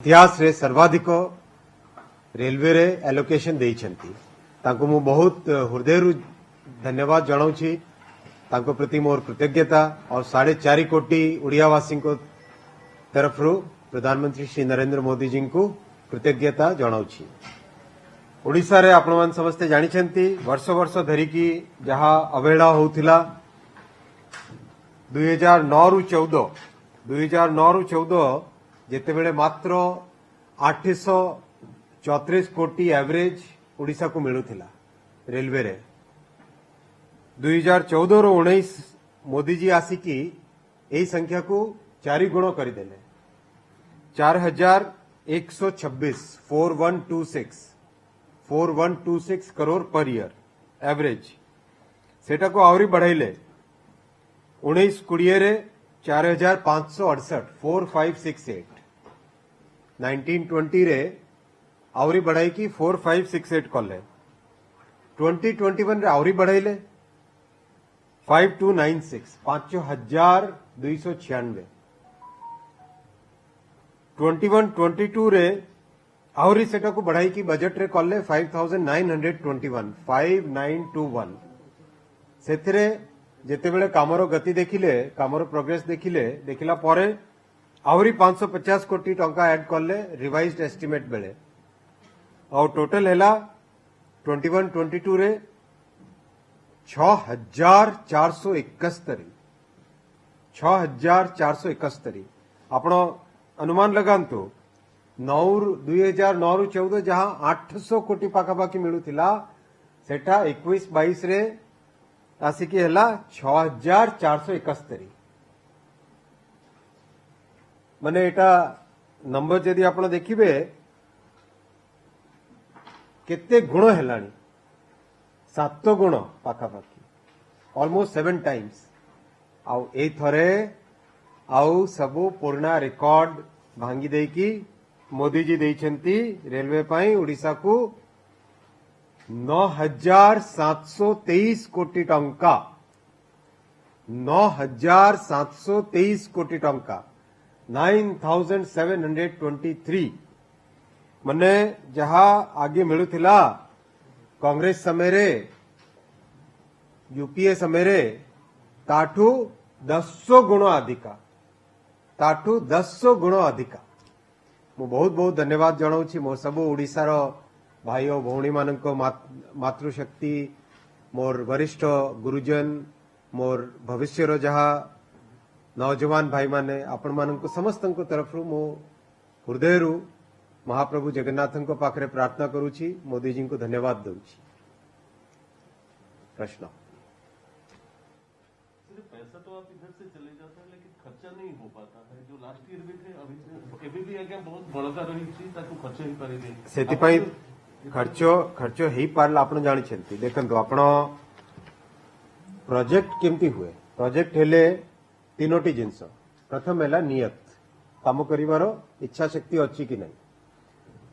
इतिहास रे सर्वाधिक रेलवे रे एलोकेशन देइछंती तांको मु बहुत हृदय धन्यवाद जनाऊछी तांको प्रति मोर कृतज्ञता और 4.5 कोटी ओडियावासी को तरफ रु प्रधानमंत्री श्री नरेंद्र मोदी जी को कृतज्ञता जनाऊछी। ओडिशा रे आपण मान समस्ते जानिछंती वर्ष वर्ष धरिकी जहा अवहेला होउथिला 2009 रु 14 जेतेबेले मात्र 834 कोटी एवरेज ओडिशा को मिलुथिला रेलवे रे 2014 रो 19 मोदी जी आसिकी एही संख्या को 4 गुण करदेले 4126 करोड़ पर ईयर एवरेज सेटा को आवरी बढ़ाइले 19-20 रे 4568 1920 रे आवरी बढ़ाई की 4568 कले 2021 रे आवरी बढ़ाइले 5296 5296 21-22 रे आवरी सेटा को बढ़ाई की बजट रे कले 5921 सेथिरे जेतेबेले कामर गति देखिले कामर प्रोग्रेस देखिला परे आवरी 550 कोटी टंका ऐड करले रिवाइज्ड एस्टिमेट बेले और टोटल हैला 21-22 रे 6471 आपण अनुमान लगांतु 2009 रु 14 जहां 800 कोटी पाखापाखि मिलुथिला सेटा 21-22 रे आसिकी हैला 6471 माने एटा नंबर जदि आपण देखिबे केते गुण हेलानी 7 गुण पाखापाखि ऑलमोस्ट 7 टाइम्स आउ ए थरे आउ सबु पुराना रिकॉर्ड भांगी देकी मोदी जी देइछंती रेलवे पाई ओडिसा को 9723 कोटी टंका 9723 कोटी टंका 9723 मने जहा आगे मिलुथिला कांग्रेस समय रे यूपीए समय रे ताठू 100 गुण अधिका मु बहुत बहुत धन्यवाद जनाऊछी मो सब ओडिसा रो भाई और भौणी मानक मातृशक्ति मोर वरिष्ठ गुरुजन मोर भविष्य रो जहा नौजवान भाई माने आपण मानक समस्त तरफ मो हृदय रु महाप्रभु जगन्नाथ पाखरे प्रार्थना करूची मोदी जी को धन्यवाद दूची। प्रश्न पैसा तो आप इधर से चले जाता है लेकिन खर्चा नहीं हो पाता है जो लास्ट ईयर भी थे अभी भी आगे बहुत बड़का रही थी ताकू खर्च ही पारे सेति पई खर्च हेई पारला आपण जानि छंती देखंतु आपण प्रोजेक्ट केमती हुए प्रोजेक्ट हेले तीनोटी जिंस प्रथम हैला नियत काम करिवार इच्छा शक्ति अछि कि नहीं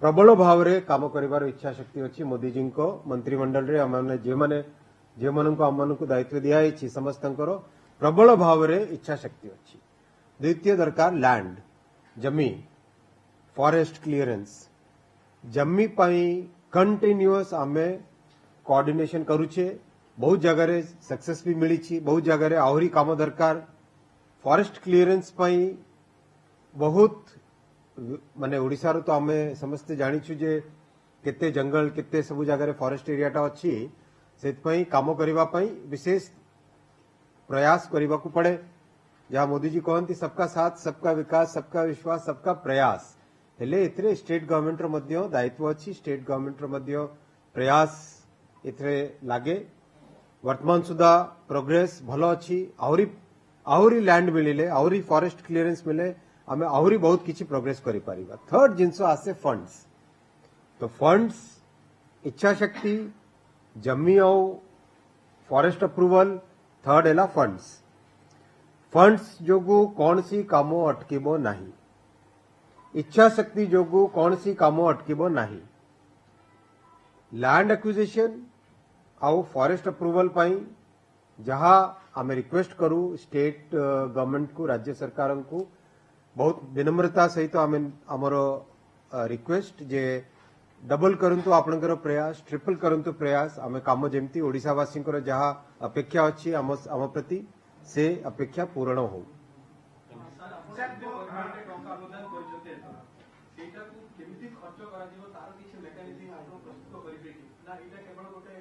प्रबल भाव रे काम करिवार इच्छा शक्ति अछि मोदी जी को मंत्रिमंडल रे हमने जे मन को दायित्व दिया है समस्तंकर प्रबल भाव रे इच्छा शक्ति अछि। द्वितीय दरकार लैंड जमी फॉरेस्ट क्लियरेंस जमी पाई कंटिन्यूअस आमे कोऑर्डिनेशन करूछे बहुत जगह रे सक्सेस भी मिली छी बहुत जगह रे आहुरी काम दरकार फॉरेस्ट क्लियरेंस पाई बहुत माने ओडिसा रो तो आमे समस्त जानिछु जे केते जंगल केते सब जगह रे फॉरेस्ट एरियाटा अछि सेत पई काम करिवा पई विशेष प्रयास करिवा को पड़े जहां मोदी जी कहंती सबका साथ सबका विकास सबका विश्वास सबका प्रयास हेले एथरे स्टेट गवर्नमेंट रो मध्य दायित्व अछि स्टेट गवर्नमेंट रो मध्य प्रयास एथरे लागे वर्तमान सुधा प्रोग्रेस भलो अछि आहुरी लैंड मिलिले आहुरी फॉरेस्ट क्लियरेंस मिले आमे आहुरी बहुत किछि प्रोग्रेस करि पारिबा। थर्ड जिंस आसे फंड्स तो फंड्स इच्छा शक्ति जमी और फॉरेस्ट अप्रूवल थर्ड हैला फंड्स जोगु कौन सी कामो अटकीबो नहीं इच्छा शक्ति जोगु कौन सी कामो अटकीबो नहीं लैंड एक्विजिशन आउ फॉरेस्ट अप्रूवल पाई जहां आमे रिक्वेस्ट करू स्टेट गवर्नमेंट को राज्य सरकार को बहुत विनम्रता सहित आमर रिक्वेस्ट जे डबल करंतु आपणकर प्रयास ट्रिपल करंतु प्रयास आम काम जमती ओडिशावासी जहाँ अपेक्षा अच्छी आम प्रति से अपेक्षा पूरण हो ସାର୍ ଯୋଉ ଟଙ୍କା ଅନୁଦାନ କରିଛନ୍ତି ଏଥର ସେଇଟାକୁ କେମିତି ଖର୍ଚ୍ଚ କରାଯିବ ତାର କିଛି ମେକାନିଜିମ୍ ଆପଣ ପ୍ରସ୍ତୁତ କରିବେ କି ନା ଏଇଟା କେବଳ ଗୋଟେ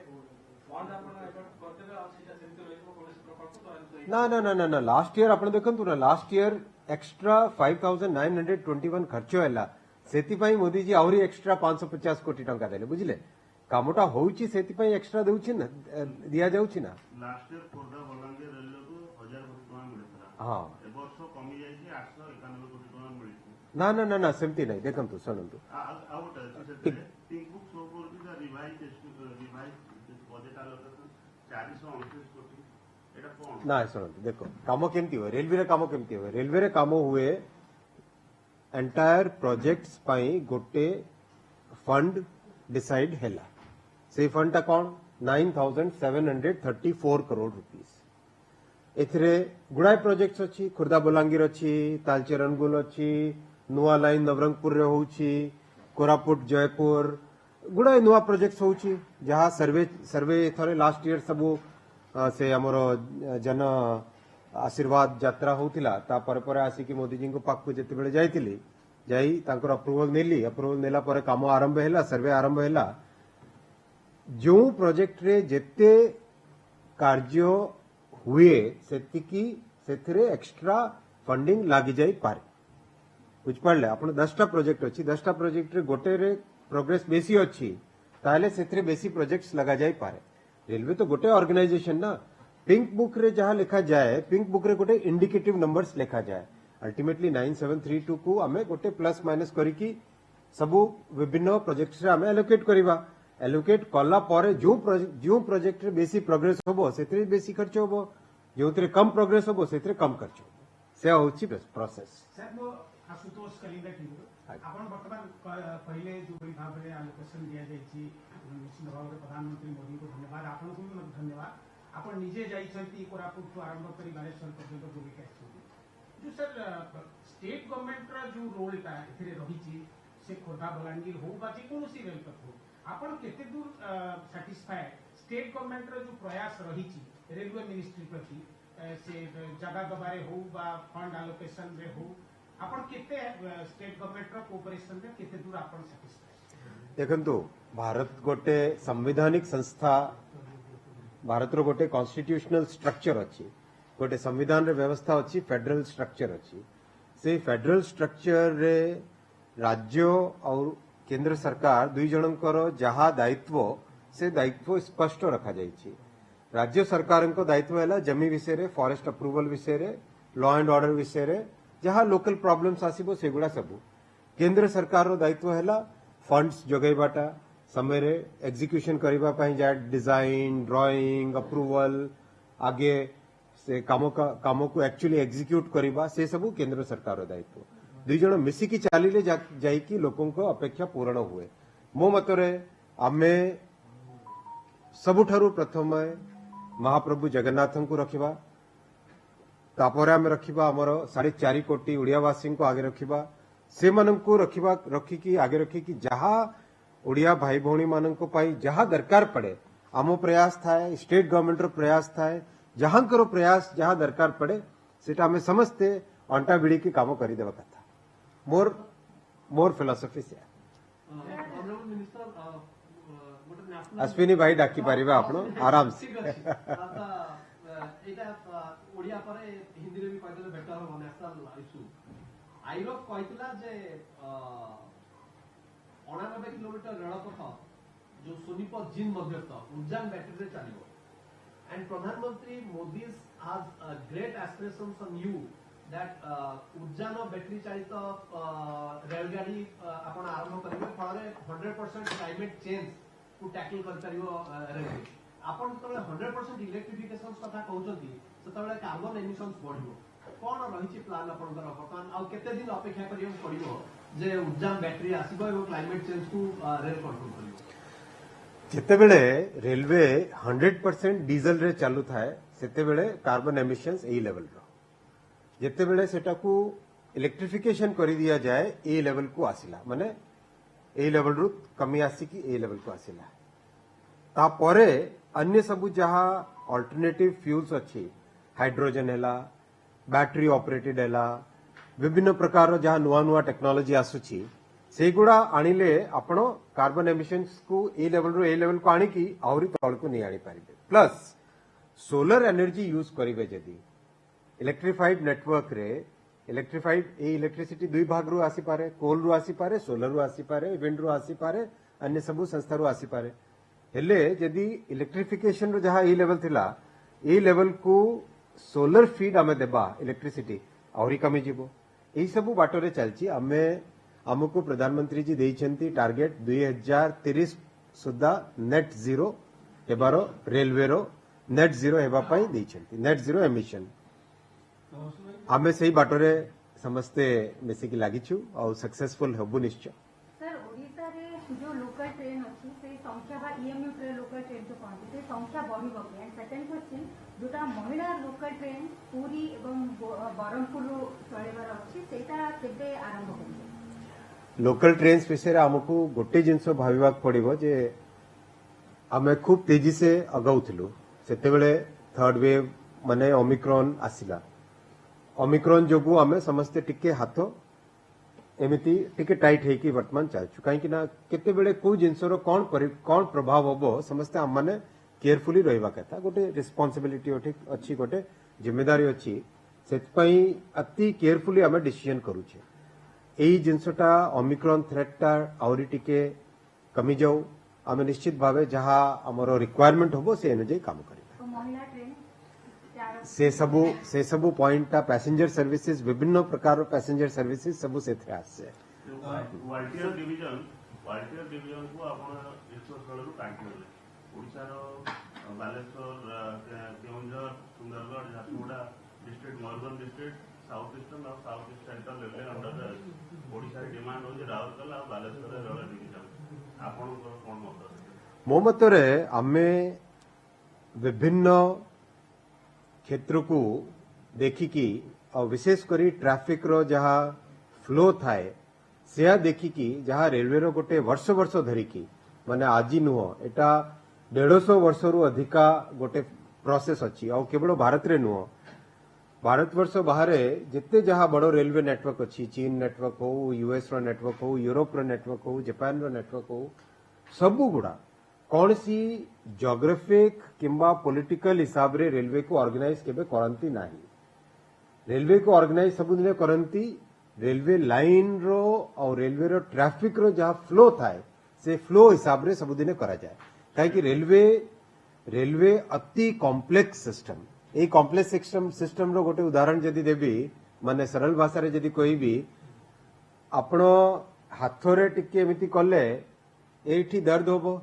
ଫଣ୍ଡ ଆପଣ ଏବେ କରିଦେବେ ଆଉ ସେଇଟା ସେମିତି ରହିଯିବ କୌଣସି ପ୍ରକଳ୍ପ ତ ना ना ना ना ना लास्ट ईयर आपण देखंतु ना लास्ट ईयर एक्स्ट्रा 5921 खर्च हैला सेतिपई मोदी जी आहुरी एक्स्ट्रा 550 कोटी टंका देले बुझिले कामटा होउची सेतिपई एक्स्ट्रा देउची ना दिया जाउची ना last year Khordha Balangir railway को 1000 कोटी टଙ୍କା मिळिଥିଲା हां ए वर्ष कमी जाईची 891 कोटी टଙ୍କା मिळिଛି ना ना ना ना सेमती नहीं देखंतु सुनंतु ଆଉ ଗୋଟେ ଅଛି ସେଥିରେ ପିଙ୍କ ବୁକ୍ ଶୋ କରୁଛି ଦ ରିଭାଇଜ ବଜେଟ୍ ଆଲୋକେସନ 429 କୋଟି ଏଟା କଣ ना सुनंतु देखो काम केमती हो रेलवे रे काम केमती हो रेलवे रे काम हुए एंटायर प्रोजेक्ट्स पाई गोटे फंड डिसाइड हैला से फंड टा कौन 9734 करोड़ रुपीस एथिरे गुड़ाए प्रोजेक्ट्स अच्छी खुर्दा बलांगीर अच्छी तालचेर अनुगुल अच्छी नुआ लाइन नवरंगपुर रे होउची कोरापुट जयपुर गुड़ाए नुआ प्रोजेक्ट्स होउची जहां सर्वे सर्वे थरे लास्ट ईयर सबु से हमर जन आशीर्वाद यात्रा होउथिला ता पर पर आसी कि मोदी जी को पाक जेते बेले जाइतिली जाई तांकर अप्रूवल नेली अप्रूवल नेला पर काम आरंभ हैला सर्वे आरंभ हैला जो प्रोजेक्ट रे जेते कार्य हुए सेतिकी सेथिरे एक्स्ट्रा फंडिंग लागि जाई पारे बुझ पड़ले आपण 10टा प्रोजेक्ट अछि 10टा प्रोजेक्ट रे गोटे रे प्रोग्रेस बेसी अछि ताले सेथिरे बेसी प्रोजेक्ट्स लगा जाई पारे रेलवे तो गोटे ऑर्गेनाइजेशन ना पिंक बुक रे जहां लिखा जाए पिंक बुक रे गोटे इंडिकेटिव नंबर्स लिखा जाए अल्टीमेटली 9732 को आमे गोटे प्लस माइनस करिकी सबु विभिन्न प्रोजेक्ट्स रे आमे एलोकेट करिबा एलोकेट कला पर जो प्रोजेक्ट रे बेसी प्रोग्रेस होबो सेथिरे बेसी खर्च होबो जोथिरे कम प्रोग्रेस होबो सेथिरे कम खर्च होबो से होची प्रोसेस ସାର୍ ମୋ ଆଶୁତୋଷ କଲିଙ୍ଗା टीवी ଆପଣ ବର୍ତ୍ତମାନ କହିଲେ ଯୋଉଭଳି ଭାବରେ ଆଲୋକେସନ ଦିଆଯାଇଛି ନିଶ୍ଚିତ ଭାବରେ ପ୍ରଧାନମନ୍ତ୍ରୀ ମୋଦିଙ୍କୁ ଧନ୍ୟବାଦ ଆପଣଙ୍କୁ ବି ମଧ୍ୟ ଧନ୍ୟବାଦ ଆପଣ ନିଜେ ଯାଇଛନ୍ତି କୋରାପୁଟଠୁ ଆରମ୍ଭ କରି ବାଲେଶ୍ୱର ପର୍ଯ୍ୟନ୍ତ ବୁଲିକି ଆସିଛନ୍ତି ଯୋଉ ସାର୍ ଷ୍ଟେଟ୍ ଗଭର୍ଣ୍ଣମେଣ୍ଟର ଯୋଉ ରୋଲଟା ଏଥିରେ ରହିଛି ସେ ଖୋର୍ଦ୍ଧା ବଲାଙ୍ଗୀର ହଉ ବା ଯେକୌଣସି ରେଲପଥ ହଉ ଆପଣ କେତେ ଦୂର ସାଟିସ୍ଫାଏ ଷ୍ଟେଟ୍ ଗଭର୍ଣ୍ଣମେଣ୍ଟର ଯୋଉ ପ୍ରୟାସ ରହିଛି ରେଲୱେ ମିନିଷ୍ଟ୍ରି ପ୍ରତି से जगह दबारे हो बा फंड आलोकेशन रे हो आपण केते स्टेट गवर्नमेंट रो कोऑपरेशन रे केते दूर आपण सैटिस्फाई देखंतु भारत गोटे संवैधानिक संस्था भारत रो गोटे कॉन्स्टिट्यूशनल स्ट्रक्चर अछि गोटे संविधान रे व्यवस्था अछि फेडरल स्ट्रक्चर अछि से फेडरल स्ट्रक्चर रे राज्य और केंद्र सरकार दुई जनकर जहा दायित्व से दायित्व स्पष्ट रखा जाइछि राज्य सरकार को दायित्व है जमी विषय रे फॉरेस्ट अप्रूवल विषय रे लॉ एंड ऑर्डर विषय रे जहां लोकल प्रॉब्लम्स आसीबो सेगुड़ा सबु केंद्र सरकार रो दायित्व है फंड्स जगैबाटा समय रे एग्जीक्यूशन करबा पई जा डिजाइन ड्राइंग अप्रूवल आगे से कामो को एक्चुअली एग्जीक्यूट करबा से सबु केंद्र सरकार रो दायित्व दुई जण मिसी की चालीले जाई की लोकों को अपेक्षा पूर्ण हुए मो मतरे आमे सबुठारु प्रथम महाप्रभु जगन्नाथ को रखिबा तापर आम रखिबा हमर 4.5 कोटी ओडियावासी को आगे रखिबा से मानन को रखिबा रखिकी आगे रखिकी जहां ओडिया भाई भौणी मानन को पाई जहां दरकार पड़े आमो प्रयास थाए स्टेट गवर्नमेंट रो प्रयास थाए जहां करो प्रयास जहां दरकार पड़े सेटा हमें समझते अंटा बिड़ी की काम करी देबा कथा मोर फिलोसफी से ऑनरेबल मिनिस्टर गोटे नेशनल अश्विनी भाई डाकी पारिबा आपण आराम से এটা ওড়িয়া পরে হিন্দিরে भी কইদেলে বেটার হবে ন্যাশনাল ইস্যু আইরফ কইতলা যে 89 কিলোমিটার রেলপথ जो सोनीपत जिन मध्यस्थ उज्जैन बैटरी रे चलिबो एंड प्रधानमंत्री Modi has great aspirations on you that Ujjain battery चालित रेलगाड़ी आपण आरंभ करिवे फळे 100% क्लाइमेट चेंज को टैकल कर परिबो रेलवे आपण तबे 100% इलेक्ट्रिफिकेशन कथा कहउछंती सेतबेले कार्बन एमिशंस बढ़िबो कोन रहिछि प्लान आपनकर वर्तमान आ केते दिन अपेक्षा करियो पड़िबो जे उज्जैन बैटरी आसीबो एवं क्लाइमेट चेंज को रेल कंट्रोल करिबो जेतेबेले रेलवे 100% डीजल रे चालू थाए सेतेबेले कार्बन एमिशंस ए लेवल रो जेतेबेले सेटा को इलेक्ट्रिफिकेशन करि दिया जाए ए लेवल को आसिला माने ए लेवल रु कमी आसिकी ए लेवल को आसिला तापरे अन्य सबु जहा अल्टरनेटिव फ्यूल्स अच्छी हाइड्रोजन हैला बैटरी ऑपरेटेड हैला विभिन्न प्रकार जहा नुआ नुआ टेक्नोलॉजी आसुची सेगुड़ा आनिले आपण कार्बन एमिशंस को ए लेवल को आनिकी आउरी तल को नहीं आनी पारिबे प्लस सोलर एनर्जी यूज करिवे जदी इलेक्ट्रिफाइड नेटवर्क रे इलेक्ट्रिफाइड ए इलेक्ट्रिसिटी दुई भाग रु आसी पारे कोल रु आसी पारे सोलर रु आसी पारे विंड रु आसी पारे अन्य सबु संस्था रु आसी पारे हेले जदी इलेक्ट्रिफिकेशन रो जहा ए लेवल थिला ए लेवल को सोलर फीड आमे देबा इलेक्ट्रिसिटी आउरी कमी जीवो एही सबु बाटरे चलची आमे हमको प्रधानमंत्री जी देइछंती टार्गेट 2030 सुद्धा नेट जीरो हेबारो रेलवे रो नेट जीरो हेबा पई देइछंती नेट जीरो एमिशन आमे सही बाटरे समस्ते मिसिकी लागिछु और सक्सेसफुल हबु निश्चय सर ओडिसा रे जो लोकल ट्रेन अछि से संख्या बा ईएमयू ट्रेन लोकल ट्रेन जो कहନ୍ତି से संख्या बढ़िबो कि एंड सेकंड क्वेश्चन जोटा महिला लोकल ट्रेन पुरी एवं बरहमपुर चलेबार अछि सेटा केबे आरंभ करबे लोकल ट्रेन्स विषय आमको गोटे जिनस भाविबाक पड़िबो जे आमे खूब तेजी से अगाउथिलु सेतेबेले थर्ड वेव माने ओमिक्रॉन आसिला ओमिक्रॉन जोगु आमे समस्ते टिके हाथ एमिति टिके टाइट हेकी वर्तमान चाहछु काहे ना केते बेले को जिनसरो कोन प्रभाव होबो समस्ते हम माने केयरफुली रहबा कथा गोटे रिस्पांसिबिलिटी अछि गोटे जिम्मेदारी अछि सेत पई अति केयरफुली आमे डिसीजन करूछे एही जिनसटा ओमिक्रॉन थ्रेटटा आउरी टिके कमी जाऊ आमे निश्चित भावे जहा हमरो रिक्वायरमेंट होबो से अनुଯାयी काम करिबा तो महिला ट्रेन से सबु पॉइंट पैसेंजर सर्विसेज विभिन्न प्रकार पैसेंजर सर्विसेज सबु से आसे वाल्टियर डिवीजन को आपण विश्व स्थल काटी देले ओडिसा रो Baleshwar Keonjhar Sundargarh Jharsuguda district Mayurbhanj district South Eastern और South East Central Railway under Odisha demand हो राउरकेला और बालेश्वर रेल डिवीजन आपण कोन मत मो मतरे आमे विभिन्न क्षेत्र को देखिकी और विशेष करी ट्रैफिक रो जहा फ्लो थाए से देखिकी जहा रेलवे रो गोटे वर्ष वर्ष धरिकी माने आजी नुह एटा 150 वर्ष रु अधिका गोटे प्रोसेस अछि और केवल भारत रे नुह भारत वर्ष बाहर जिते जहा बड़ो रेलवे नेटवर्क अच्छी चीन नेटवर्क हो यूएस रो नेटवर्क हो यूरोप रो नेटवर्क हो जापान रो नेटवर्क हो सबु गुड़ा कौन सी जोग्राफिक किंबा पॉलिटिकल हिसाब रे रेलवे को ऑर्गेनाइज केबे करंती नाही रेलवे को ऑर्गेनाइज सब दिन करंती रेलवे लाइन रो और रेलवे रो ट्रैफिक रो जहा फ्लो थाए से फ्लो हिसाब रे सब दिन करा जाए काहे कि रेलवे अति कॉम्प्लेक्स सिस्टम ए कॉम्प्लेक्स सिस्टम रो गोटे उदाहरण जदी देबी माने सरल भाषा रे जदी कहबी आपण हाथरे टिके एमिति कले एठी दर्द होबो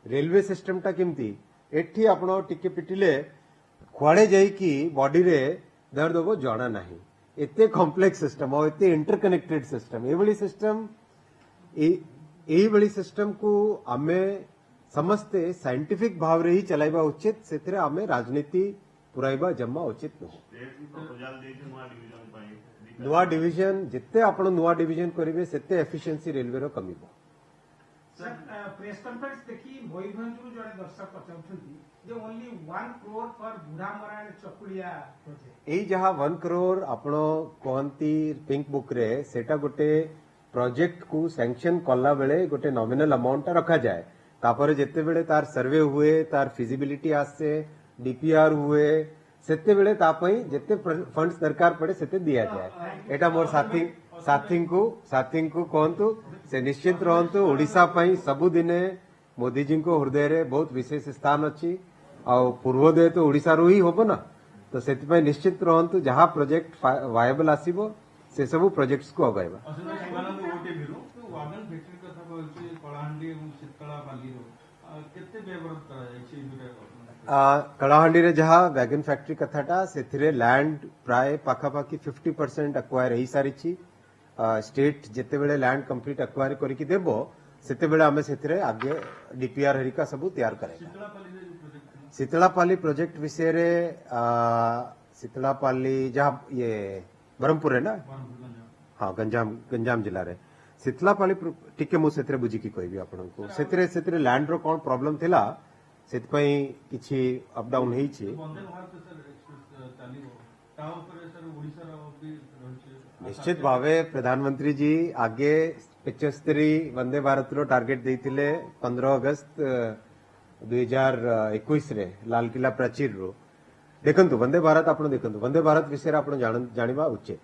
रेलवे सिस्टम टा केमती एठी आपण टिके पिटिले खुआड़े जाई कि बॉडी रे दर्द होबो जाना नाही एते कॉम्प्लेक्स सिस्टम और एते इंटरकनेक्टेड सिस्टम एही बड़ी सिस्टम को आमे समस्ते साइंटिफिक भाव रे ही चलाइबा उचित सेतरे आमे राजनीति पुराइबा जम्मा उचित न नुआ डिविजन जिते आपण नुआ डिविजन करिवे सेते एफिशिएंसी रेलवे रो कमिबो सर प्रेस कॉन्फ्रेंस देखी मयूरभंज जड़े दर्शक पचाउछंती जे only 1 crore for Budhamara and Chakulia project एई जहा 1 करोड़ आपण कहंती पिंक बुक रे सेटा गोटे प्रोजेक्ट को सैंक्शन कला बेले गोटे नॉमिनल अमाउंट रखा जाए तापर जेते बेले तार सर्वे हुए तार फिजिबिलिटी आसे डीपीआर हुए सेते बेले तापई जेते फंड्स दरकार पड़े सेते दिया जाए एटा मोर साथी को कहतु से निश्चित रहतु ओडिशा पई सबु दिने मोदी जी को हृदय रे बहुत विशेष स्थान अच्छी और पूर्वोदय तो ओडिशा रो ही होबो ना तो सेति पई निश्चित रहतु जहां प्रोजेक्ट वायबल आसीबो से सब प्रोजेक्ट्स को अगाइबा वागन फैक्ट्री कथा कहछि कलाहांडी एवं शीतलापाली रो केते व्यवहार करा जाय छै दुटा कलाहांडी रे जहा वैगन फैक्ट्री कथाटा सेथिरे लैंड प्राय पाखापाखी 50% अक्वायर ही सारी छी स्टेट जेते बेले लैंड कंप्लीट अक्वायर करिकि देबो सेते बेले हमें सेथिरे आगे डीपीआर हरिका सब तैयार करेगा शीतलापाली प्रोजेक्ट विषय रे शीतलापाली जहां ये ब्रह्मपुर है ना हाँ गंजाम जिला रे शीतलापाली टिके मु सेतरे बुझिकी कहबी आपनको सेतरे लैंड रो कोन प्रॉब्लम थिला सेतपई किछि up down हेछि Vande Bharat sir express चलिबो ता ऊपर सर ओडिसा रो भी रहछि निश्चित भावे प्रधानमंत्री जी आगे 75 वंदे भारत रो टार्गेट देथिले 15 अगस्त 2021 रे लाल किला प्राचीर रो देखंतु वंदे भारत आपण देखंतु वंदे भारत विषय आपण जानिबा उचित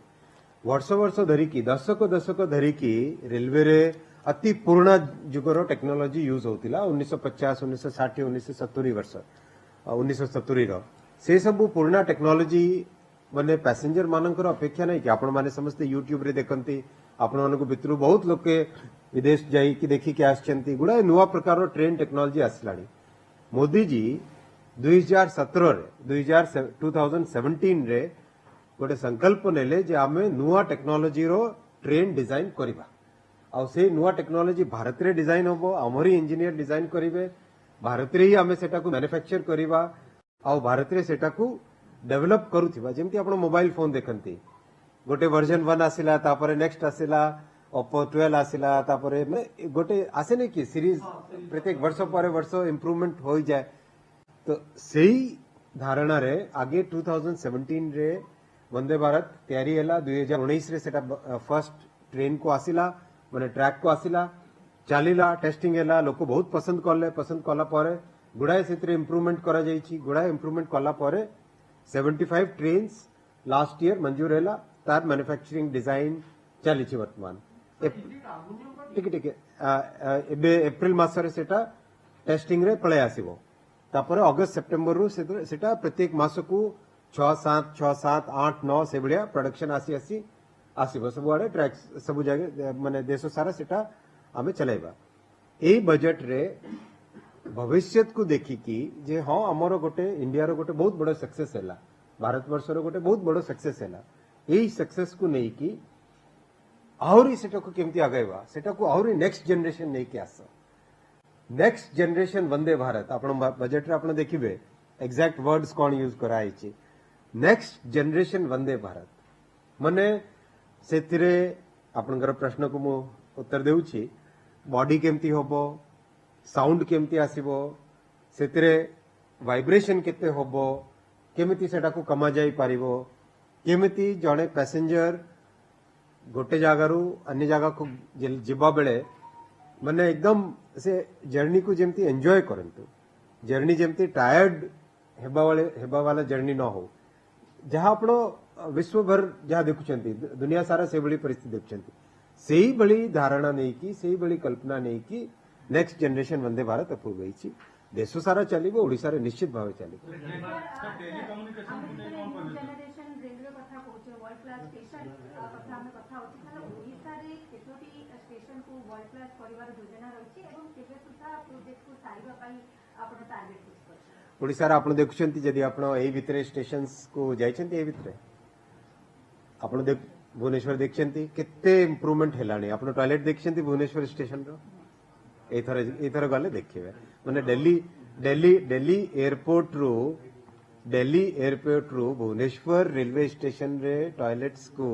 वर्ष वर्ष धरिकी दशक धरिकी रेलवे रे अति पुराना जुगर टेक्नोलोजी यूज होतिला 1950 1960 1970 वर्ष 1970 रो से सब पुराना टेक्नोलोजी माने पैसेंजर मानकर अपेक्षा नहीं कि आपण माने समस्त यूट्यूब रे देखंती आपण मानको भितरु बहुत लोक के विदेश जाई कि देखि के आछंती गुडा नुवा प्रकार रो ट्रेन टेक्नोलोजी आसलाणी मोदी जी 2017 रे 2017 रे गोटे संकल्प नेले जे आमे नुआ टेक्नोलोजी रो ट्रेन डिजाइन करिबा आ से नुआ टेक्नोलोजी भारत रे डिजाइन होबो हमरी इंजीनियर डिजाइन करिवे भारत रे ही आमे सेटा को मैन्युफैक्चर करिबा आ भारत रे सेटा को डेवलप करूथिबा जेमति आपण मोबाइल फोन देखंती गोटे वर्जन 1 आसिला तापरे नेक्स्ट आसिला ओप्पो 12 आसिला तापरे गोटे आसे नै कि सीरीज प्रत्येक वर्ष पर वर्ष इंप्रूवमेंट होई जाय तो सेही धारणा रे आगे 2017 रे वंदे भारत तैयारी हैला 2019 रे सेटा फर्स्ट ट्रेन को आसिला माने ट्रैक को आसिला चलिला टेस्टिंग हैला लोक बहुत पसंद कला परे गुडाए सेतरे इंप्रूवमेंट करा जाईची गुडाए इंप्रूवमेंट कला परे 75 ट्रेन्स लास्ट ईयर मंजूर हैला तार मैन्युफैक्चरिंग डिजाइन चलीची वर्तमान टिके टिके एबे अप्रैल मासरे सेटा टेस्टिंग रे पळे आसीबो तापर अगस्त सेप्टेम्बर रु सेटा प्रत्येक मास को 6 7 8 9 से बढ़िया प्रोडक्शन आसीबो सब आड़े ट्रैक सब जगह माने देश सारा सेटा आमे चलाइबा ए बजट रे भविष्य को देखिकी जे हाँ आमर गोटे इंडिया रो गोटे बहुत बड़ सक्सेस हैला भारत वर्ष रो गोटे बहुत बड़ सक्सेस हैला एई सक्सेस को नहीं की आहुरी सेटा को केमती आगैबा सेटा को आहुरी नेक्स्ट जनरेशन नहीं के आस नेक्स्ट जनरेशन वंदे भारत आपण बजट रे आपण देखिबे एग्जैक्ट वर्ड्स कोन use कराइछि next generation Vande Bharat मने सेतिरे आपनकर प्रश्न को मु उत्तर देउछि बॉडी केमती होबो साउंड केमती आसीबो सेतिरे वाइब्रेशन केते होबो केमिति सेटा को कमा जाई पारिबो केमिति जणे पैसेंजर गोटे जगारू अन्य जगह को जिबा बेले माने एकदम से जर्नी को जेमती एंजॉय करंतु जर्नी जेमती टायर्ड हेबा वाला जर्नी न हो जहाँ आपण विश्वभर जहाँ देखुचंती दुनिया सारा से बड़ी परिस्थिति देखुचंती सेही बड़ी धारणा नहीं की सेही बड़ी कल्पना नहीं की next generation Vande Bharat approve होईची देश सारा चलिबो ओडिसा रे निश्चित भाव चलिबो टेलीकम्युनिकेशन जनरेशन रेलवे कथा कहूचे वर्ल्ड क्लास स्टेशन कथा हम कथा होची ताले ओडिसा रे केतोटी स्टेशन को वर्ल्ड क्लास परिवार योजना रहिछि एवं केबे सुधा प्रोजेक्ट को सारिबा पई आपण टार्गेट फिक्स करछि ओडिसा रे आपण देखुचंती जदी आपण एई भितरे स्टेशंस को जाइछंती एई भितरे आपण देख भुवनेश्वर देखछंती केते इंप्रूवमेंट हेलानी आपण टॉयलेट देखछंती भुवनेश्वर स्टेशन रो एथर गले देखिबे माने दिल्ली एयरपोर्ट रू भुवनेश्वर रेलवे स्टेशन रे टॉयलेट्स को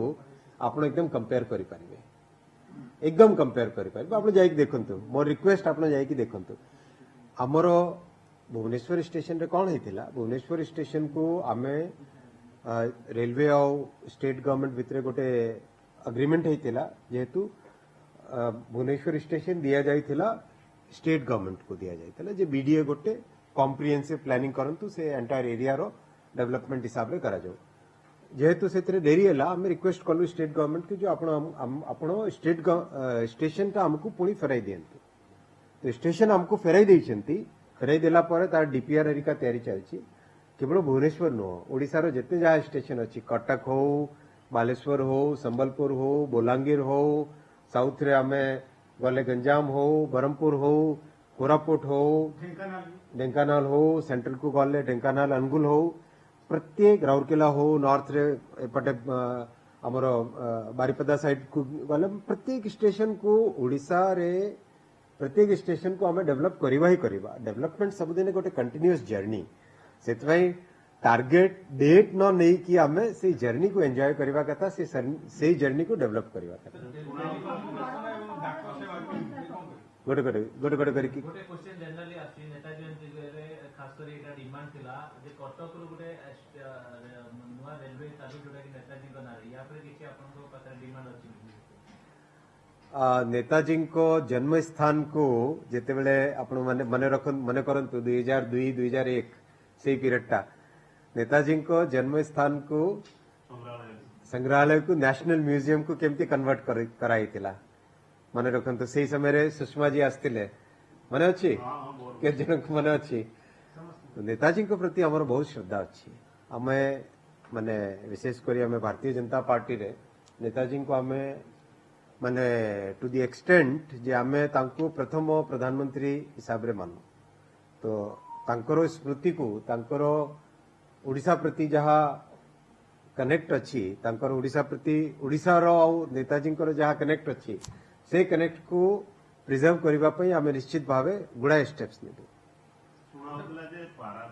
आपण एकदम कंपेयर करि पारिबे एकदम कंपेयर करि पारिबे आपण जाई देखंतु मोर रिक्वेस्ट आपण जाई कि देखंतु हमरो भुवनेश्वर स्टेशन रे कोन हेतिला भुवनेश्वर स्टेशन को आमे रेलवे और स्टेट गवर्नमेंट भितरे गोटे अग्रीमेंट हेतिला जेहेतु भुवनेश्वर स्टेशन दिया जाइथिला स्टेट गवर्नमेंट को दिया जाइथिला जे बीडीए गोटे कॉम्प्रिहेंसिव प्लानिंग करंतु से एंटायर एरिया रो डेवलपमेंट हिसाब रे करा जाऊ जेहेतु सेतरे देरी हैला हम रिक्वेस्ट कलु स्टेट गवर्नमेंट के जो आपण स्टेट स्टेशन ता हमकु पुणी फेराई दियंतु तो स्टेशन हमकु फेराई देइछंती फेराई देला परे तार डीपीआर एरिका तयारी चलछि केवल भुवनेश्वर नो ओडिसा रो जते जा स्टेशन अछि कटक हो बालेश्वर हो संबलपुर हो बोलांगीर हो साउथ रे आमे गले गंजाम हो बरमपुर हो कोरापुट हो ढेंकानाल हो सेंट्रल को गले ढेंकानाल अनुगुल हो प्रत्येक राउरकेला हो नॉर्थ रे एपटे हमर बारिपदा साइड को गले प्रत्येक स्टेशन को ओडिसा रे प्रत्येक स्टेशन को हमें डेवलप करवा ही करवा डेवलपमेंट सबुदिन गोटे कंटिन्यूअस जर्नी सेतवाई टार्गेट डेट न नहीं कि हमें से जर्नी को एंजॉय करवा कथा से जर्नी को डेवलप करवा कथा गोटे गोटे गोटे गोटे करके गोटे क्वेश्चन जनरली आसी नेताजी रे खास करी एटा डिमांड थिला जे कटक रो गोटे नुवा रेलवे चालू जोटा कि नेताजी को नारे या पर किछि आपन को पता डिमांड अछि नेताजी को जन्म स्थान को जेते बेले आपण मन करंतु 2002-2001 से पीरियड टा नेताजी को जन्म स्थान को संग्रहालय को नेशनल म्यूजियम को केमती कन्वर्ट कराई थिला मन रखंतु से समय रे सुषमा जी आस्तिले मने अछि के जन को मने अछि नेताजी को प्रति हमर बहुत श्रद्धा अछि हमें माने विशेष करी हमें भारतीय जनता पार्टी रे नेताजी को हमें माने टू द एक्सटेंट जे आमे तांको प्रथम प्रधानमंत्री हिसाब रे मानु तो तांकर स्मृति को तांकर ओडिसा प्रति जहा कनेक्ट अच्छी तांकर ओडिसा प्रति ओडिसा रो नेताजी जहा कनेक्ट अच्छी से कनेक्ट को प्रिजर्व करबा पई आमे निश्चित भावे गुडा स्टेप्स नेबे। शुणा जे